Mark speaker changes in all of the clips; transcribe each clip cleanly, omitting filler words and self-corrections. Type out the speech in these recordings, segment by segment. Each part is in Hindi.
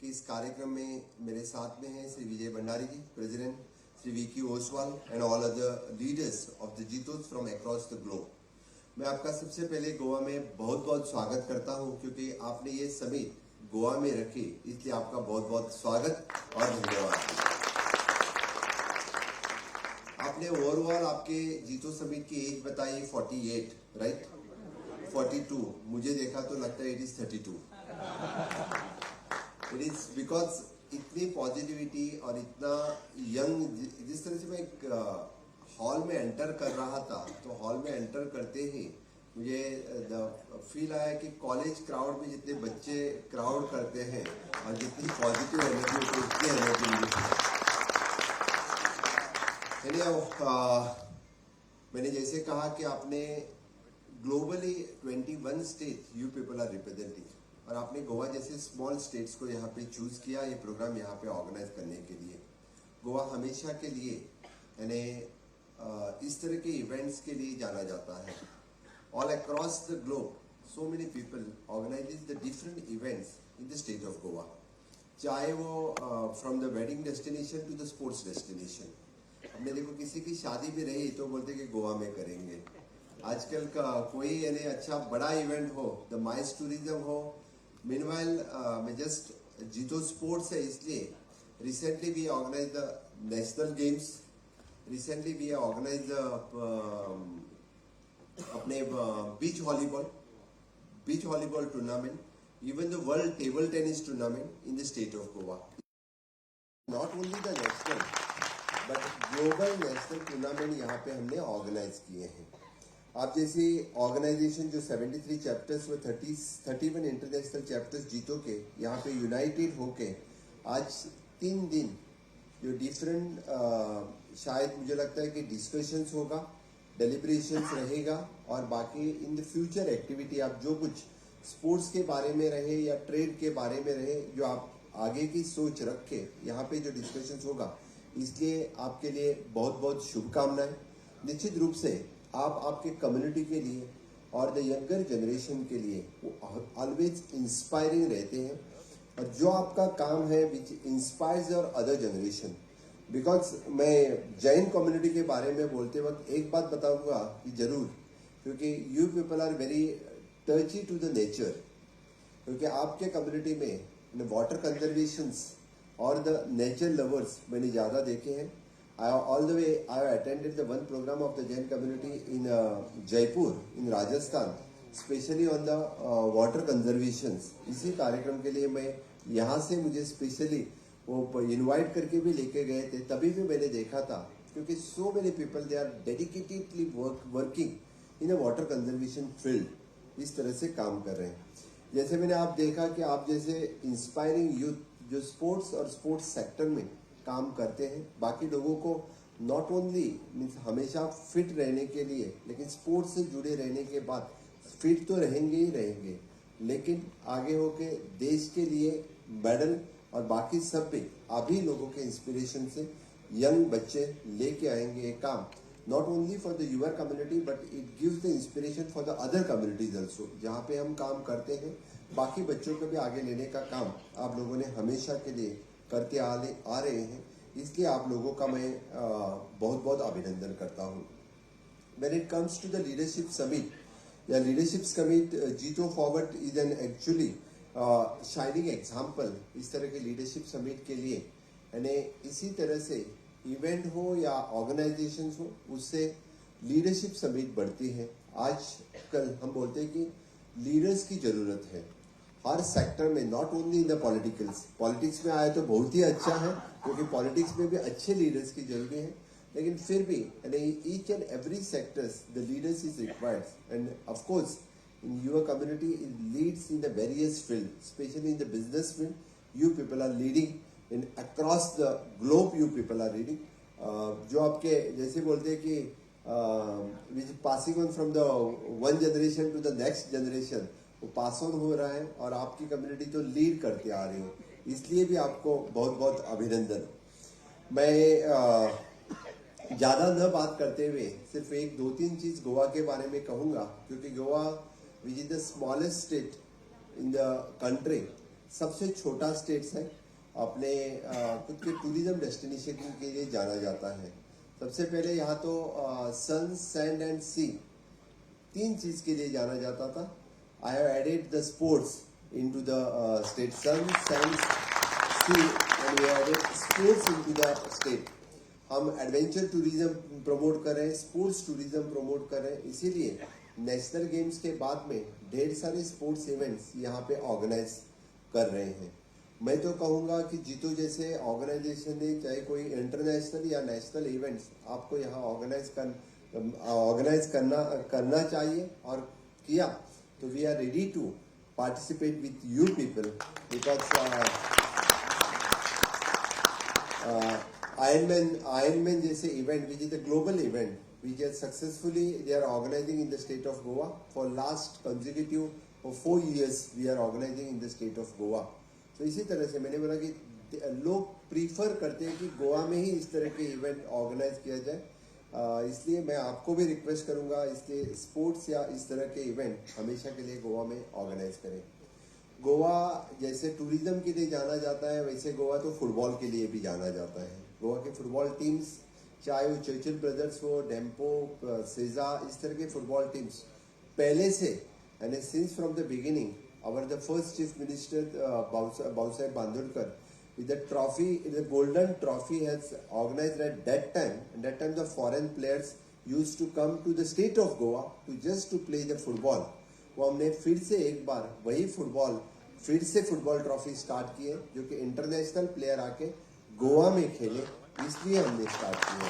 Speaker 1: कि इस कार्यक्रम में मेरे साथ में हैं Shri Vijay Bhandari ji, president, Shri Vicky Oswal and all other leaders of the JITOs from across the globe. मैं आपका सबसे पहले गोवा में बहुत बहुत स्वागत करता हूं, क्योंकि आपने ये समिट गोवा में रखी, इसलिए आपका बहुत बहुत स्वागत और धन्यवाद। आपने ओवरऑल आपके जीतो समिट की एज बताई 48, राइट? 42, मुझे देखा तो लगता है it is 32। It is because इतनी पॉजिटिविटी और इतना यंग, जिस तरह से मैं एक हॉल में एंटर कर रहा था, तो हॉल में एंटर करते ही मुझे फील आया कि कॉलेज क्राउड में जितने बच्चे क्राउड करते हैं और जितनी पॉजिटिव एनर्जी होती है, उतनी एनर्जी मिलती है। मैंने जैसे कहा कि आपने globally 21 state you people are representing, और आपने गोवा जैसे स्मॉल स्टेट्स को यहाँ पे चूज किया ये प्रोग्राम यहाँ पे ऑर्गेनाइज करने के लिए। गोवा हमेशा के लिए यानी इस तरह के इवेंट्स के लिए जाना जाता है। All across the globe so many people organize the different events in the state of Goa, चाहे वो from the wedding destination to the sports destination. हमने देखो किसी की शादी भी रही तो बोलते कि गोवा में करेंगे। आजकल का कोई यानी अच्छा बड़ा इवेंट हो, द माइस टूरिज्म हो, मीनवाइल मैं जस्ट जीतो स्पोर्ट्स है, इसलिए recently we organise the national games, recently we organise अपने बीच volleyball tournament, even the world table tennis tournament in the state of Goa. Not only the national but global national tournament यहाँ पे हमने ऑर्गेनाइज किए हैं। आप जैसी ऑर्गेनाइजेशन जो 73 चैप्टर्स में 31 इंटरनेशनल चैप्टर्स जीतो के यहाँ पे यूनाइटेड होके आज 3 दिन जो डिफरेंट शायद मुझे लगता है कि डिस्कशंस होगा, डेलिब्रेशंस रहेगा, और बाकी इन द फ्यूचर एक्टिविटी आप जो कुछ स्पोर्ट्स के बारे में रहे या ट्रेड के बारे में रहे, जो आप आगे की सोच रख के यहाँ पे जो डिस्कशंस होगा, इसलिए आपके लिए बहुत बहुत शुभकामनाएं। निश्चित रूप से आप आपके कम्युनिटी के लिए और द यंगर जनरेशन के लिए वो ऑलवेज इंस्पायरिंग रहते हैं, और जो आपका काम है which inspires your other generation. Because मैं जैन कम्युनिटी के बारे में बोलते वक्त एक बात बताऊंगा कि जरूर, क्योंकि you people are very touchy to the nature, क्योंकि आपके कम्युनिटी में वाटर कंजर्वेशंस और द नेचर लवर्स मैंने ज़्यादा देखे हैं। All the way I have attended the one program of the Jain community in Jaipur in Rajasthan, especially on the water conservations। इसी कार्यक्रम के लिए मैं यहाँ से मुझे स्पेशली वो इनवाइट करके भी लेके गए थे, तभी भी मैंने देखा था, क्योंकि so many people they are dedicatedly working in a water conservation field, इस तरह से काम कर रहे हैं। जैसे मैंने आप देखा कि आप जैसे इंस्पायरिंग यूथ जो स्पोर्ट्स और स्पोर्ट्स सेक्टर में काम करते हैं, बाकी लोगों को नॉट ओनली मीन्स हमेशा फिट रहने के लिए, लेकिन स्पोर्ट्स से जुड़े रहने के बाद फिट तो रहेंगे ही रहेंगे, लेकिन आगे होके देश के लिए मेडल और बाकी सब भी आप ही लोगों के इंस्पिरेशन से यंग बच्चे लेके आएंगे। ये काम not only for the your community but it gives the inspiration for the other communities also, जहाँ पे हम काम करते हैं बाकी बच्चों को भी आगे लेने का काम आप लोगों ने हमेशा के लिए करते आ रहे हैं, इसलिए आप लोगों का मैं बहुत बहुत अभिनंदन करता हूँ। When it comes to the leadership summit, या लीडरशिप समिट जीतो forward is an actually shining example इस तरह के लीडरशिप समिट के लिए। यानी इसी तरह से इवेंट हो या ऑर्गेनाइजेशन हो, उससे लीडरशिप समिट बढ़ती है। आज कल हम बोलते हैं कि लीडर्स की जरूरत है हर सेक्टर में, not only in the politics में आया तो बहुत ही अच्छा है, क्योंकि पॉलिटिक्स में भी अच्छे लीडर्स की जरूरत है, लेकिन फिर भी each and every sectors the leaders is required. And of course in your community it leads in the various field, specially in the business field you people are leading in across the globe, you people are leading. जो आपके जैसे बोलते हैं कि which passing on from the one generation to the next generation, वो पास ऑन हो रहा है, और आपकी कम्युनिटी तो लीड करते आ रही हो, इसलिए भी आपको बहुत बहुत अभिनंदन। मैं ज़्यादा न बात करते हुए सिर्फ एक दो तीन चीज़ गोवा के बारे में कहूँगा, क्योंकि Goa which is the smallest state in the country, सबसे छोटा स्टेट्स है, अपने खुद के टूरिज्म डेस्टिनेशन के लिए जाना जाता है। सबसे पहले यहाँ तो सन, सैंड एंड सी, तीन चीज के लिए जाना जाता था। I have added the sports into the state, sun, sand, sea, and we added sports into the state. हम एडवेंचर टूरिज्म प्रमोट कर रहे हैं, स्पोर्ट्स टूरिज्म प्रमोट कर रहे हैं, इसीलिए नेशनल गेम्स के बाद में ढेर सारे स्पोर्ट्स इवेंट्स यहाँ पे ऑर्गेनाइज कर रहे हैं। मैं तो कहूँगा कि जीतो जैसे ऑर्गेनाइजेशन ने, चाहे कोई इंटरनेशनल या नेशनल इवेंट्स, आपको यहाँ ऑर्गेनाइज करना चाहिए, और किया तो we are ready to participate with you people, because Ironman जैसे event, which is a global event, which is successfully they are organizing in the state of Goa for last consecutive for 4 years we are organizing in the state of Goa. तो इसी तरह से मैंने बोला कि लोग प्रीफर करते हैं कि गोवा में ही इस तरह के इवेंट ऑर्गेनाइज किया जाए, इसलिए मैं आपको भी रिक्वेस्ट करूंगा इसके स्पोर्ट्स या इस तरह के इवेंट हमेशा के लिए गोवा में ऑर्गेनाइज करें। गोवा जैसे टूरिज्म के लिए जाना जाता है, वैसे गोवा तो फुटबॉल के लिए भी जाना जाता है। गोवा के फुटबॉल टीम्स, चाहे वो चर्चिल ब्रदर्स हो, डेम्पो, सेजा, इस तरह के फुटबॉल टीम्स पहले से, यानी since from the beginning, our the first chief minister Bausaib Bandurkar with the trophy, the golden trophy has organized at that time, and that time the foreign players used to come to the state of Goa to just to play the football. वो हमने फिर से एक बार वही फिर से फुटबॉल ट्रॉफी स्टार्ट किए, जो कि इंटरनेशनल प्लेयर आके गोवा में खेले, इसलिए हमने स्टार्ट किया।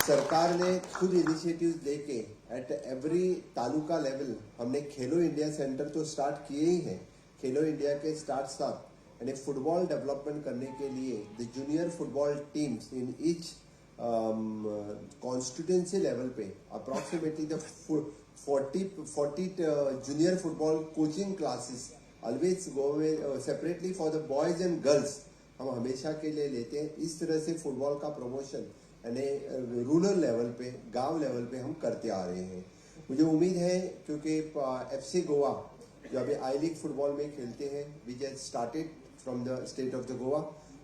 Speaker 1: सरकार ने खुद इनिशिएटिव्स लेके एट एवरी तालुका लेवल हमने खेलो इंडिया सेंटर तो स्टार्ट किए ही हैं। खेलो इंडिया के साथ यानी फुटबॉल डेवलपमेंट करने के लिए the junior football teams in each constituency level पे approximately the 40 junior football coaching classes always go में separately for the boys and girls हम हमेशा के लिए लेते हैं। इस तरह से फुटबॉल का प्रमोशन यानी रूरल लेवल पे, गांव लेवल पे हम करते आ रहे हैं। मुझे उम्मीद है क्योंकि FC गोवा जो अभी आई लीग फुटबॉल में खेलते हैं, which has started from the state of the Goa,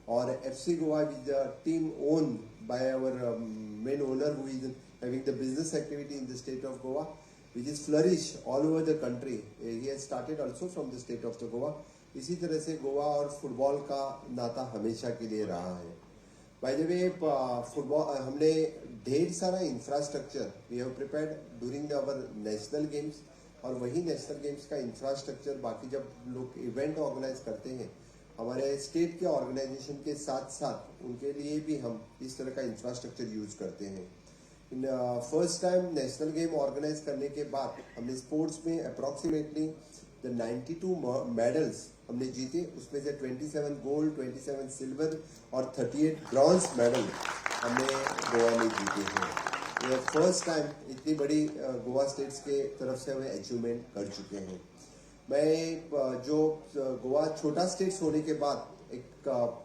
Speaker 1: और FC Goa which the team own by our main owner who is having the business activity in the state of Goa which is flourish all over the country, he has started also from the state of the Goa. इसी तरह से गोवा और फुटबॉल का नाता हमेशा के लिए रहा है। बाय द वे, फुटबॉल हमने ढेर सारा infrastructure we have prepared during our national games, और वही नेशनल गेम्स का इंफ्रास्ट्रक्चर बाकी जब लोग इवेंट ऑर्गेनाइज करते हैं, हमारे स्टेट के ऑर्गेनाइजेशन के साथ साथ उनके लिए भी हम इस तरह का इंफ्रास्ट्रक्चर यूज करते हैं। In first time national game organize करने के बाद हमने स्पोर्ट्स में अप्रॉक्सीमेटली द 92 मेडल्स हमने जीते, उसमें से 27 गोल्ड, 27 सिल्वर और 38 ब्रॉन्ज मेडल हमने गोवा में जीते हैं। ये फर्स्ट टाइम इतनी बड़ी गोवा स्टेट्स के तरफ से हमें अचीवमेंट कर चुके हैं। मैं जो गोवा छोटा स्टेट्स होने के बाद एक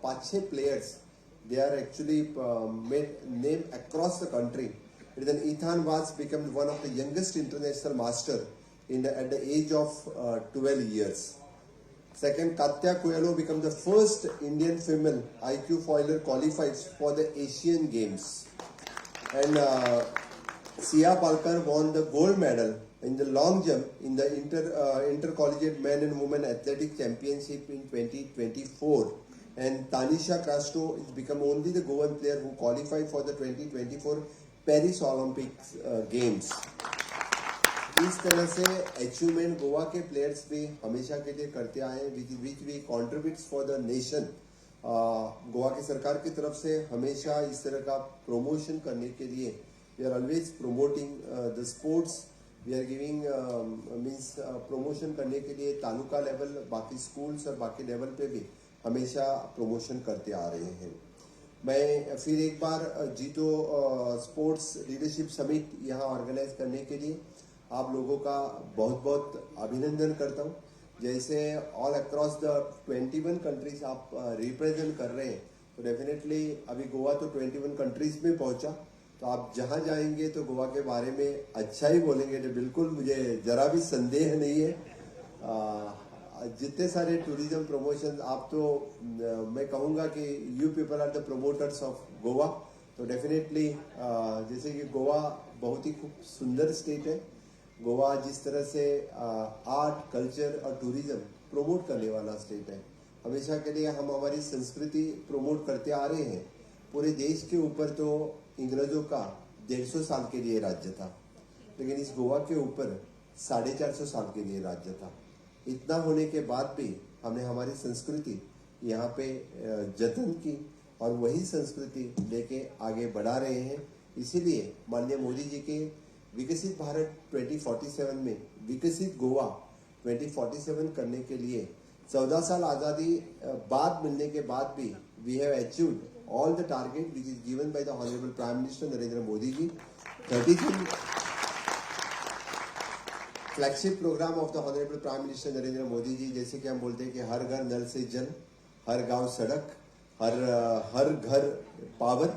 Speaker 1: 5-6 players they are actually made name across the country. Then Ethan Vaz became one of the youngest international master at the age of 12 years. Second, Katya Coelho became the first Indian female IQ foiler qualified for the Asian Games. And Sia Palkar won the gold medal in the long jump in the intercollegiate men and women athletic championship in 2024. And Tanisha Castro has become only the Goan player who qualified for the 2024 Paris Olympics games. इस तरह से अचीवमेंट गोवा के प्लेयर्स भी हमेशा के लिए करते आए हैं, which we contributes for the nation. Goa की सरकार की तरफ से हमेशा इस तरह का प्रमोशन करने के लिए we are always promoting the sports, we are giving means promotion करने के लिए तालुका लेवल, बाकी स्कूल्स और बाकी लेवल पे भी हमेशा प्रमोशन करते आ रहे हैं। मैं फिर एक बार जीतो स्पोर्ट्स लीडरशिप समिट यहाँ ऑर्गेनाइज करने के लिए आप लोगों का बहुत बहुत अभिनंदन करता हूँ। जैसे ऑल अक्रॉस द 21 कंट्रीज आप रिप्रेजेंट कर रहे हैं, तो डेफिनेटली अभी गोवा तो 21 कंट्रीज में पहुँचा, तो आप जहाँ जाएंगे तो गोवा के बारे में अच्छा ही बोलेंगे, तो बिल्कुल मुझे ज़रा भी संदेह नहीं है। जितने सारे टूरिज्म प्रमोशन आप तो मैं कहूँगा कि you people are the promoters of Goa. तो डेफिनेटली जैसे कि गोवा बहुत ही खूब सुंदर स्टेट है। गोवा जिस तरह से आर्ट कल्चर और टूरिज्म प्रमोट करने वाला स्टेट है। हमेशा के लिए हम हमारी संस्कृति प्रमोट करते आ रहे हैं। पूरे देश के ऊपर तो अंग्रेजों का 150 साल के लिए राज्य था, लेकिन इस गोवा के ऊपर 450 साल के लिए राज्य था। इतना होने के बाद भी हमने हमारी संस्कृति यहाँ पे जतन की और वही संस्कृति लेके आगे बढ़ा रहे हैं। इसीलिए माननीय मोदी जी के विकसित भारत 2047 में विकसित गोवा 2047 करने के लिए 14 साल आज़ादी बाद मिलने के बाद भी we have achieved all the target which is given by the honourable prime minister Narendra Modi ji. 33 flagship programme of the honourable prime minister Narendra Modi ji, जैसे कि हम बोलते हैं कि हर घर नल से जल, हर गांव सड़क, हर घर पावर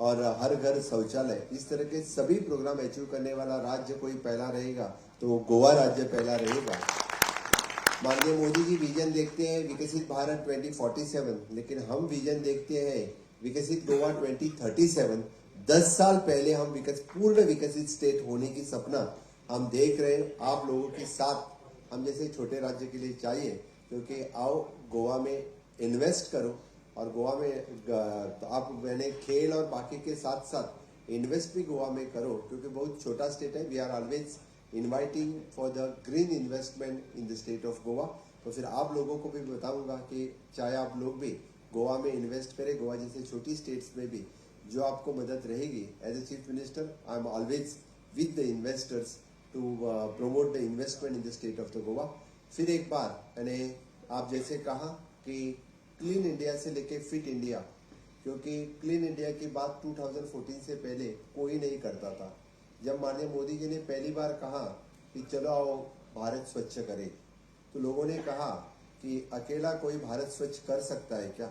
Speaker 1: और हर घर शौचालय, इस तरह के सभी प्रोग्राम अचीव करने वाला राज्य कोई पहला रहेगा तो गोवा राज्य पहला रहेगा। माननीय मोदी जी विजन देखते हैं विकसित भारत 2047, लेकिन हम विजन देखते हैं विकसित गोवा 2037। 10 साल पहले हम पूर्ण विकसित स्टेट होने की सपना हम देख रहे हैं। आप लोगों के साथ हम जैसे छोटे राज्य के लिए चाहिए, क्योंकि आओ गोवा में इन्वेस्ट करो और गोवा में तो आप मैंने खेल और बाकी के साथ साथ इन्वेस्ट भी गोवा में करो, क्योंकि बहुत छोटा स्टेट है। We are always inviting for the green investment in the state of Goa. तो फिर आप लोगों को भी बताऊंगा कि चाहे आप लोग भी गोवा में इन्वेस्ट करें, गोवा जैसे छोटी स्टेट्स में भी जो आपको मदद रहेगी। As a chief minister I am always with the investors to promote the investment in the state of the Goa. फिर एक बार मैंने आप जैसे कहा कि क्लीन इंडिया से लेके फिट इंडिया, क्योंकि क्लीन इंडिया की बात 2014 से पहले कोई नहीं करता था। जब माननीय मोदी जी ने पहली बार कहा कि चलो आओ भारत स्वच्छ करें, तो लोगों ने कहा कि अकेला कोई भारत स्वच्छ कर सकता है क्या।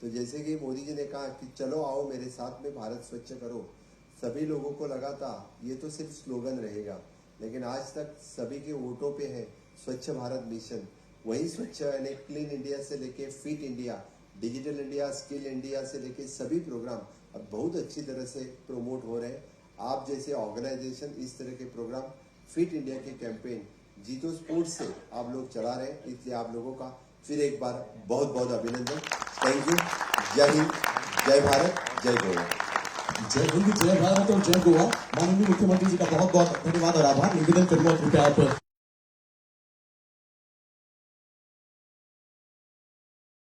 Speaker 1: तो जैसे कि मोदी जी ने कहा कि चलो आओ मेरे साथ में भारत स्वच्छ करो, सभी लोगों को लगा था ये तो सिर्फ स्लोगन रहेगा, लेकिन आज तक सभी के वोटों पे है स्वच्छ भारत मिशन। वही स्वच्छ यानी क्लीन इंडिया से लेके fit India, digital India, skill India से लेके सभी प्रोग्राम अब बहुत अच्छी तरह से प्रमोट हो रहे हैं। आप जैसे ऑर्गेनाइजेशन इस तरह के प्रोग्राम फिट इंडिया के कैंपेन जीतो स्पोर्ट्स से आप लोग चला रहे हैं, इसलिए आप लोगों का फिर एक बार बहुत बहुत अभिनंदन। Thank you. जय हिंद, जय भारत, जय गोवा।
Speaker 2: जय हिंद, जय भारत और जय गोवा। माननीय मुख्यमंत्री जी का बहुत बहुत धन्यवाद और आभार। निवेदन करूंगा कृपया आप